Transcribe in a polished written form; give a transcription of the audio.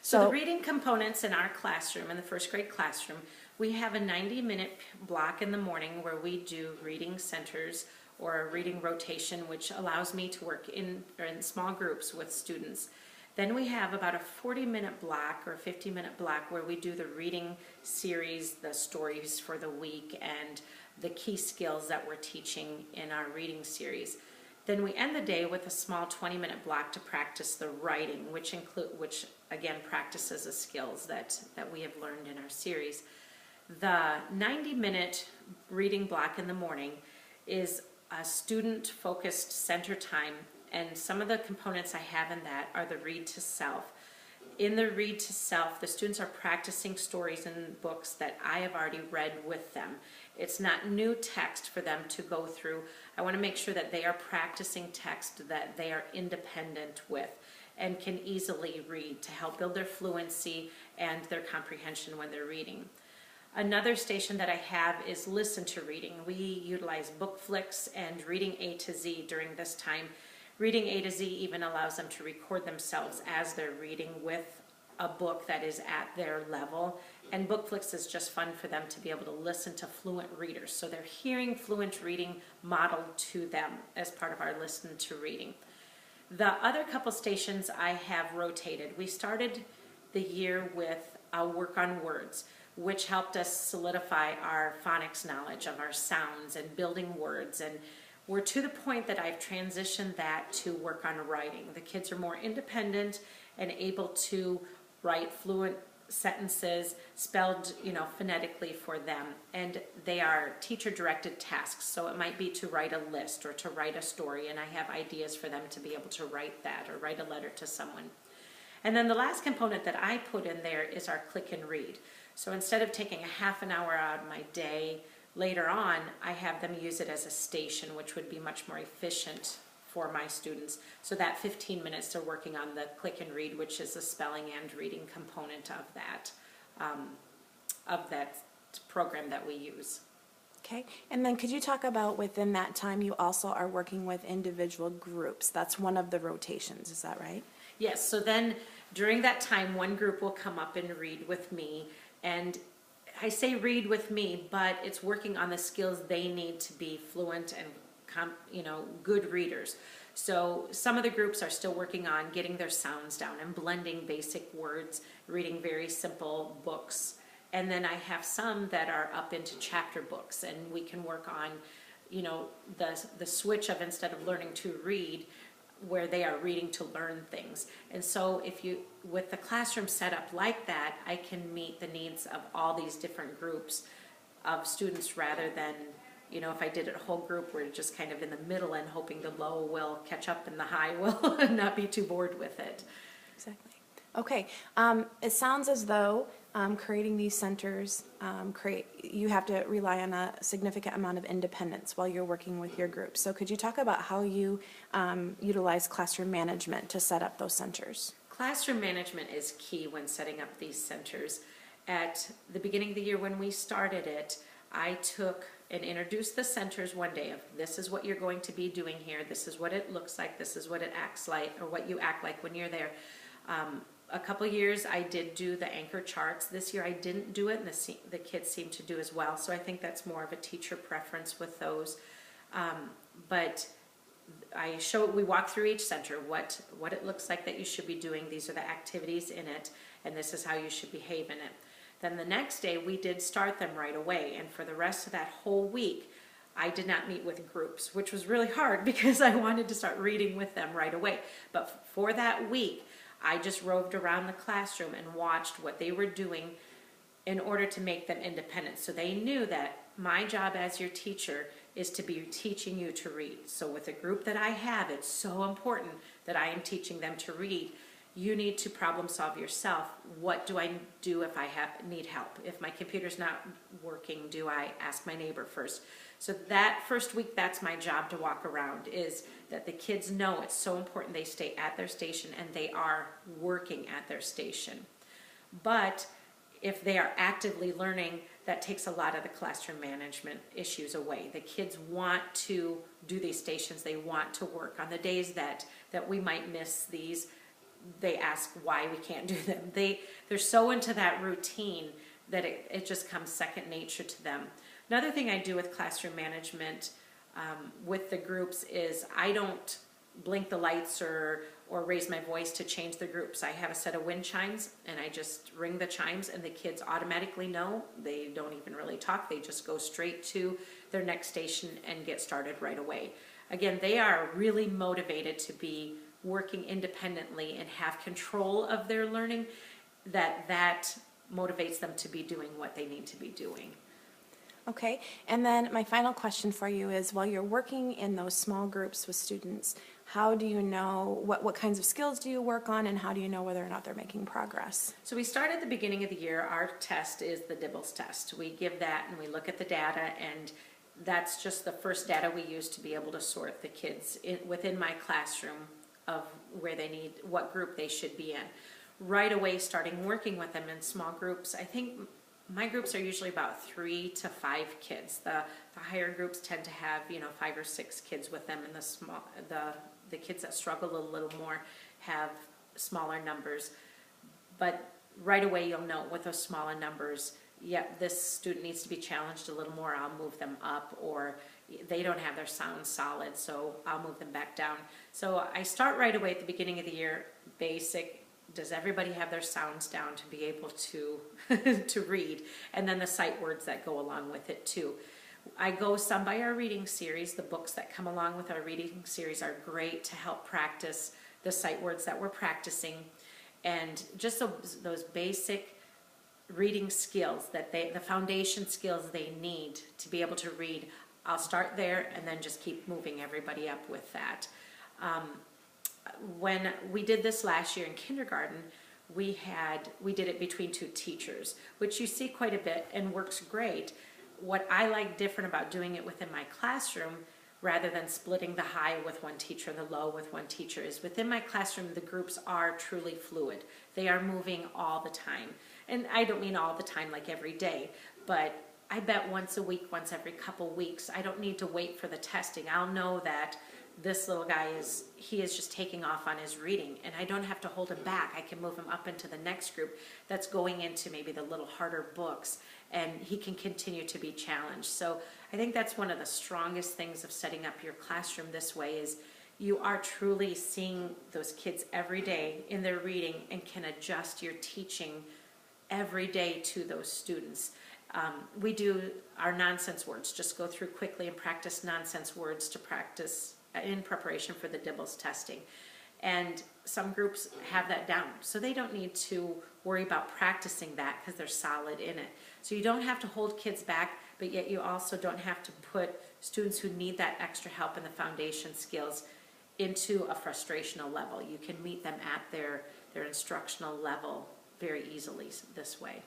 So the reading components in our classroom, in the first grade classroom, we have a 90-minute block in the morning where we do reading centers or a reading rotation, which allows me to work in small groups with students. Then we have about a 40-minute block or 50-minute block where we do the reading series, the stories for the week, and the key skills that we're teaching in our reading series. Then we end the day with a small 20-minute block to practice the writing, which again practices the skills that we have learned in our series. The 90-minute reading block in the morning is a student-focused center time, and some of the components I have in that are the read to self. In the read to self, the students are practicing stories and books that I have already read with them. It's not new text for them to go through. I want to make sure that they are practicing text that they are independent with and can easily read to help build their fluency and their comprehension when they're reading. Another station that I have is listen to reading. We utilize BookFlix and Reading A to Z during this time. Reading A to Z even allows them to record themselves as they're reading with a book that is at their level. And BookFlix is just fun for them to be able to listen to fluent readers. So they're hearing fluent reading modeled to them as part of our listen to reading. The other couple stations I have rotated. We started the year with a work on words, which helped us solidify our phonics knowledge of our sounds and building words. And we're to the point that I've transitioned that to work on writing. The kids are more independent and able to write fluent sentences spelled, phonetically for them. And they are teacher-directed tasks. So it might be to write a list or to write a story, and I have ideas for them to be able to write that or write a letter to someone. And then the last component that I put in there is our click and read. So instead of taking a half an hour out of my day later on, I have them use it as a station, which would be much more efficient for my students. So that 15 minutes they're working on the click and read, which is the spelling and reading component of that program that we use. Okay, and then could you talk about within that time you also are working with individual groups? That's one of the rotations, is that right? Yes, so then during that time one group will come up and read with me, and I say read with me, but it's working on the skills they need to be fluent and good readers. So some of the groups are still working on getting their sounds down and blending basic words, reading very simple books. And then I have some that are up into chapter books, and we can work on, the switch of instead of learning to read, where they are reading to learn things. And so with the classroom set up like that, I can meet the needs of all these different groups of students rather than, if I did it a whole group, we're just kind of in the middle and hoping the low will catch up and the high will not be too bored with it. Exactly. Okay, it sounds as though creating these centers, you have to rely on a significant amount of independence while you're working with your group. So could you talk about how you utilize classroom management to set up those centers? Classroom management is key when setting up these centers. At the beginning of the year when we started it, I took and introduced the centers one day of this is what you're going to be doing here, this is what it looks like, this is what it acts like, or what you act like when you're there. A couple years I did do the anchor charts. This year I didn't do it, and the kids seem to do as well. So I think that's more of a teacher preference with those. But we walk through each center, what it looks like that you should be doing. These are the activities in it, and this is how you should behave in it. Then the next day we did start them right away, and for the rest of that whole week I did not meet with groups, which was really hard because I wanted to start reading with them right away. But for that week I just roved around the classroom and watched what they were doing in order to make them independent. So they knew that my job as your teacher is to be teaching you to read. So with the group that I have, it's so important that I am teaching them to read. You need to problem solve yourself. What do I do if I need help? If my computer's not working, do I ask my neighbor first? So that first week, that's my job to walk around, is that the kids know it's so important they stay at their station and they are working at their station. But if they are actively learning, that takes a lot of the classroom management issues away. The kids want to do these stations. They want to work. On the days that we might miss these, they ask why we can't do them. They're so into that routine that it just comes second nature to them. Another thing I do with classroom management with the groups is I don't blink the lights or raise my voice to change the groups. I have a set of wind chimes and I just ring the chimes and the kids automatically know. They don't even really talk. They just go straight to their next station and get started right away. Again, they are really motivated to be working independently and have control of their learning. That motivates them to be doing what they need to be doing. Okay, and then my final question for you is, while you're working in those small groups with students, how do you know, what kinds of skills do you work on, and how do you know whether or not they're making progress? So we start at the beginning of the year. Our test is the DIBELS test. We give that and we look at the data, and that's just the first data we use to be able to sort the kids within my classroom of where they need, what group they should be in. Right away, starting working with them in small groups. I think my groups are usually about 3 to 5 kids. The higher groups tend to have 5 or 6 kids with them, and the kids that struggle a little more have smaller numbers. But right away you'll know with those smaller numbers, yep, this student needs to be challenged a little more, I'll move them up, or they don't have their sound solid, so I'll move them back down. So I start right away at the beginning of the year, basic. Does everybody have their sounds down to be able to to read? And then the sight words that go along with it too. I go some by our reading series. The books that come along with our reading series are great to help practice the sight words that we're practicing. And just those basic reading skills, the foundation skills they need to be able to read. I'll start there and then just keep moving everybody up with that. When we did this last year in kindergarten, we did it between 2 teachers, which you see quite a bit and works great. What I like different about doing it within my classroom, rather than splitting the high with one teacher and the low with one teacher, is within my classroom the groups are truly fluid. They are moving all the time. And I don't mean all the time like every day, but I bet once a week, once every couple weeks. I don't need to wait for the testing. I'll know that this little guy is just taking off on his reading, and I don't have to hold him back. I can move him up into the next group that's going into maybe the little harder books, and he can continue to be challenged. So I think that's one of the strongest things of setting up your classroom this way is you are truly seeing those kids every day in their reading and can adjust your teaching every day to those students. We do our nonsense words, just go through quickly and practice nonsense words to practice in preparation for the DIBELS testing. And some groups have that down, so they don't need to worry about practicing that because they're solid in it. So you don't have to hold kids back, but yet you also don't have to put students who need that extra help in the foundation skills into a frustrational level. You can meet them at their instructional level very easily this way.